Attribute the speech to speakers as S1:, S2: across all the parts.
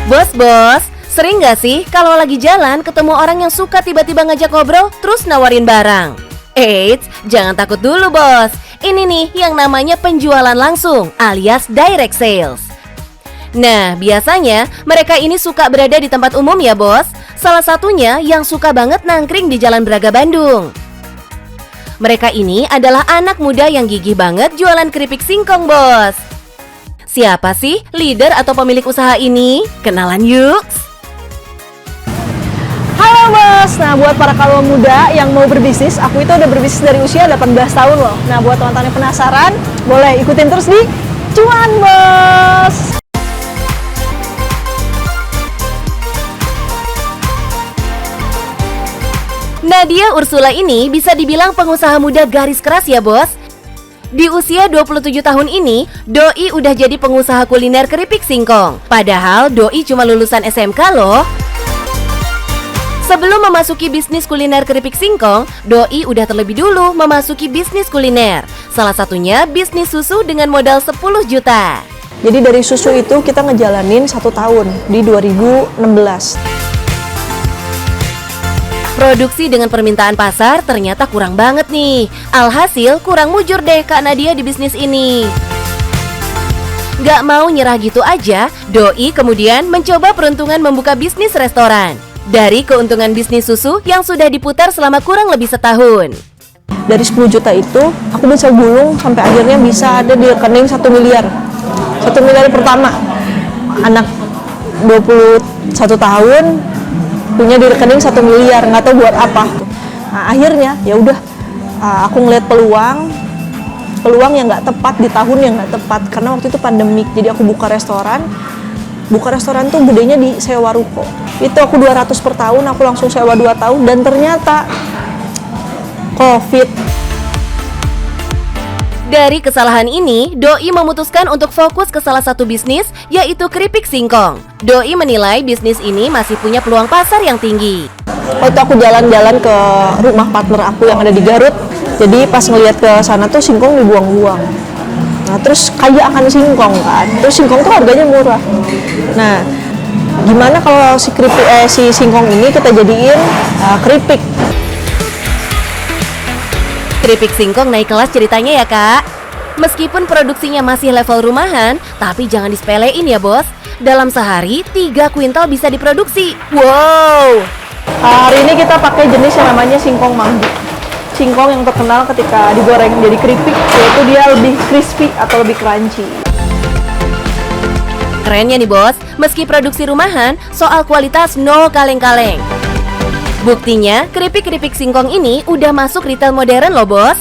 S1: Bos, sering gak sih kalau lagi jalan ketemu orang yang suka tiba-tiba ngajak ngobrol terus nawarin barang? Eits, jangan takut dulu bos. Ini nih yang namanya penjualan langsung alias direct sales. Nah, biasanya mereka ini suka berada di tempat umum ya bos. Salah satunya yang suka banget nangkring di Jalan Braga Bandung. Mereka ini adalah anak muda yang gigih banget jualan keripik singkong bos. Siapa sih leader atau pemilik usaha ini? Kenalan yuk.
S2: Halo bos, nah buat para kaum muda yang mau berbisnis, aku itu udah berbisnis dari usia 18 tahun loh. Nah buat teman-teman yang penasaran, boleh ikutin terus di Cuan Bos.
S1: Nadia Ursula ini bisa dibilang pengusaha muda garis keras ya bos. Di usia 27 tahun ini, Doi udah jadi pengusaha kuliner keripik singkong. Padahal Doi cuma lulusan SMK loh. Sebelum memasuki bisnis kuliner keripik singkong, Doi udah terlebih dulu memasuki bisnis kuliner. Salah satunya bisnis susu dengan modal 10 juta.
S2: Jadi dari susu itu kita ngejalanin 1 tahun di 2016.
S1: Produksi dengan permintaan pasar ternyata kurang banget nih. Alhasil kurang mujur deh Kak Nadia di bisnis ini. Gak mau nyerah gitu aja, Doi kemudian mencoba peruntungan membuka bisnis restoran. Dari keuntungan bisnis susu yang sudah diputar selama kurang lebih setahun.
S2: Dari 10 juta itu, aku bisa gulung sampai akhirnya bisa ada di rekening 1 miliar. 1 miliar pertama. Anak 21 tahun punya di rekening 1 miliar, nggak tahu buat apa. Nah, akhirnya ya udah, aku ngeliat peluang yang nggak tepat di tahun yang nggak tepat karena waktu itu pandemik. Jadi aku buka restoran tuh gedenya di sewa ruko. Itu aku 200 per tahun, aku langsung sewa 2 tahun dan ternyata COVID.
S1: Dari kesalahan ini, Doi memutuskan untuk fokus ke salah satu bisnis, yaitu keripik singkong. Doi menilai bisnis ini masih punya peluang pasar yang tinggi.
S2: Waktu aku jalan-jalan ke rumah partner aku yang ada di Garut, jadi pas ngeliat ke sana tuh singkong dibuang-buang. Nah terus kaya akan singkong kan, terus singkong tuh harganya murah. Nah gimana kalau si singkong ini kita jadiin keripik?
S1: Keripik singkong naik kelas ceritanya ya kak. Meskipun produksinya masih level rumahan, tapi jangan disepelein ya bos. Dalam sehari 3 kuintal bisa diproduksi. Wow.
S2: Hari ini kita pakai jenis yang namanya singkong manggi. Singkong yang terkenal ketika digoreng jadi keripik, yaitu dia lebih crispy atau lebih crunchy.
S1: Kerennya nih bos, meski produksi rumahan, soal kualitas no kaleng-kaleng. Buktinya, keripik-keripik singkong ini udah masuk retail modern loh bos.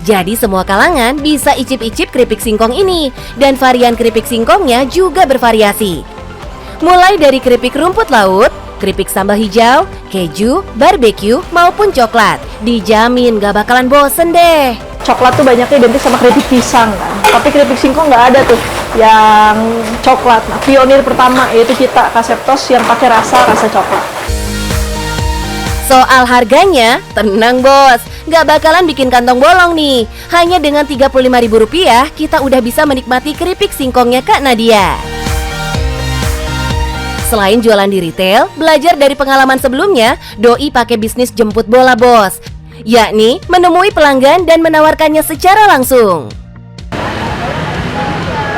S1: Jadi semua kalangan bisa icip-icip keripik singkong ini. Dan varian keripik singkongnya juga bervariasi. Mulai dari keripik rumput laut, keripik sambal hijau, keju, barbeque, maupun coklat. Dijamin gak bakalan bosen deh.
S2: Coklat tuh banyaknya identik sama keripik pisang kan. Tapi keripik singkong nggak ada tuh yang coklat. Nah, pionir pertama yaitu kita Kaseptos yang pakai rasa coklat.
S1: Soal harganya, tenang bos, gak bakalan bikin kantong bolong nih. Hanya dengan Rp35.000, kita udah bisa menikmati keripik singkongnya Kak Nadia. Selain jualan di retail, belajar dari pengalaman sebelumnya, Doi pakai bisnis jemput bola bos. Yakni menemui pelanggan dan menawarkannya secara langsung.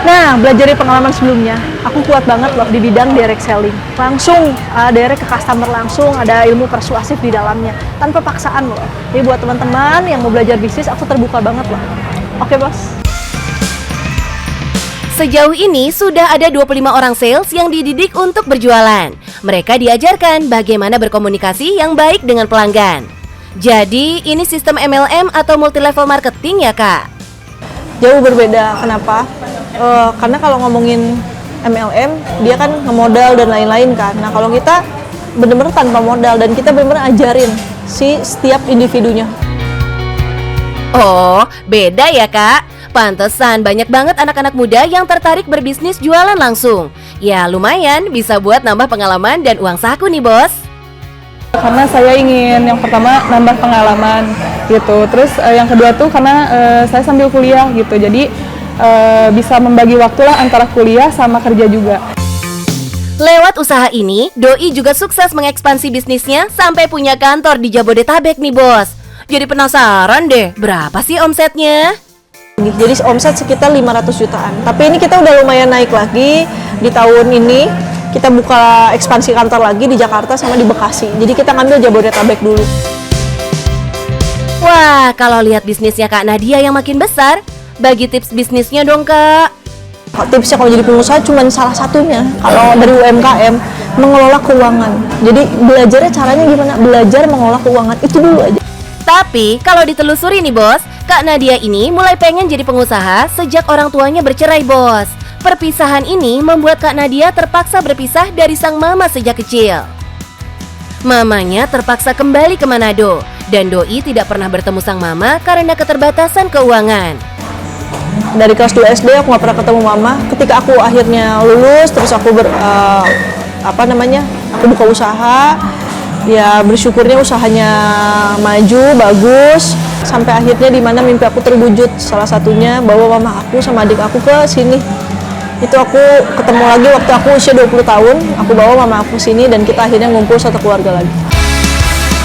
S2: Nah, belajar dari pengalaman sebelumnya, aku kuat banget loh di bidang direct selling. Langsung direct ke customer langsung, ada ilmu persuasif di dalamnya, tanpa paksaan loh. Jadi buat teman-teman yang mau belajar bisnis, aku terbuka banget loh. Oke bos.
S1: Sejauh ini sudah ada 25 orang sales yang dididik untuk berjualan. Mereka diajarkan bagaimana berkomunikasi yang baik dengan pelanggan. Jadi ini sistem MLM atau multi level marketing ya kak?
S2: Jauh berbeda, kenapa? Karena kalau ngomongin MLM, dia kan ngemodal dan lain-lain kan. Nah kalau kita bener-bener tanpa modal dan kita bener-bener ajarin si setiap individunya.
S1: Oh, beda ya kak? Pantesan banyak banget anak-anak muda yang tertarik berbisnis jualan langsung. Ya lumayan, bisa buat nambah pengalaman dan uang saku nih bos.
S3: Karena saya ingin yang pertama nambah pengalaman gitu. Terus yang kedua tuh karena saya sambil kuliah gitu. Jadi bisa membagi waktu lah antara kuliah sama kerja juga.
S1: Lewat usaha ini, Doi juga sukses mengekspansi bisnisnya sampai punya kantor di Jabodetabek nih bos. Jadi penasaran deh, berapa sih omsetnya?
S2: Jadi omset sekitar 500 jutaan. Tapi ini kita udah lumayan naik lagi di tahun ini. Kita buka ekspansi kantor lagi di Jakarta sama di Bekasi. Jadi kita ngambil Jabodetabek dulu.
S1: Wah, kalau lihat bisnisnya Kak Nadia yang makin besar, bagi tips bisnisnya dong Kak.
S2: Tipsnya kalau jadi pengusaha cuma salah satunya. Kalau dari UMKM, mengelola keuangan. Jadi belajarnya caranya gimana? Belajar mengelola keuangan, itu dulu aja.
S1: Tapi kalau ditelusuri nih bos, Kak Nadia ini mulai pengen jadi pengusaha sejak orang tuanya bercerai bos. Perpisahan ini membuat Kak Nadia terpaksa berpisah dari sang mama sejak kecil. Mamanya terpaksa kembali ke Manado, dan Doi tidak pernah bertemu sang mama karena keterbatasan keuangan.
S2: Dari kelas 2 SD aku nggak pernah ketemu mama. Ketika aku akhirnya lulus, terus aku aku buka usaha. Ya bersyukurnya usahanya maju, bagus. Sampai akhirnya di mana mimpi aku terwujud. Salah satunya bawa mama aku sama adik aku ke sini. Itu aku ketemu lagi waktu aku usia 20 tahun. Aku bawa mama aku sini dan kita akhirnya ngumpul satu keluarga lagi.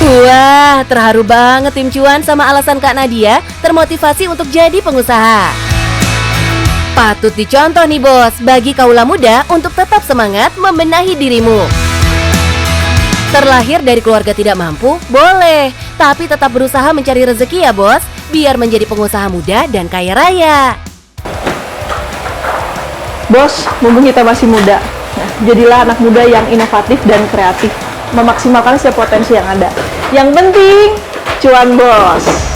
S1: Wah, terharu banget tim cuan sama alasan Kak Nadia termotivasi untuk jadi pengusaha. Patut dicontoh nih bos, bagi kaula muda untuk tetap semangat membenahi dirimu. Terlahir dari keluarga tidak mampu, boleh, tapi tetap berusaha mencari rezeki ya bos, biar menjadi pengusaha muda dan kaya raya.
S2: Bos, mumpung kita masih muda, jadilah anak muda yang inovatif dan kreatif, memaksimalkan setiap potensi yang ada. Yang penting, cuan bos.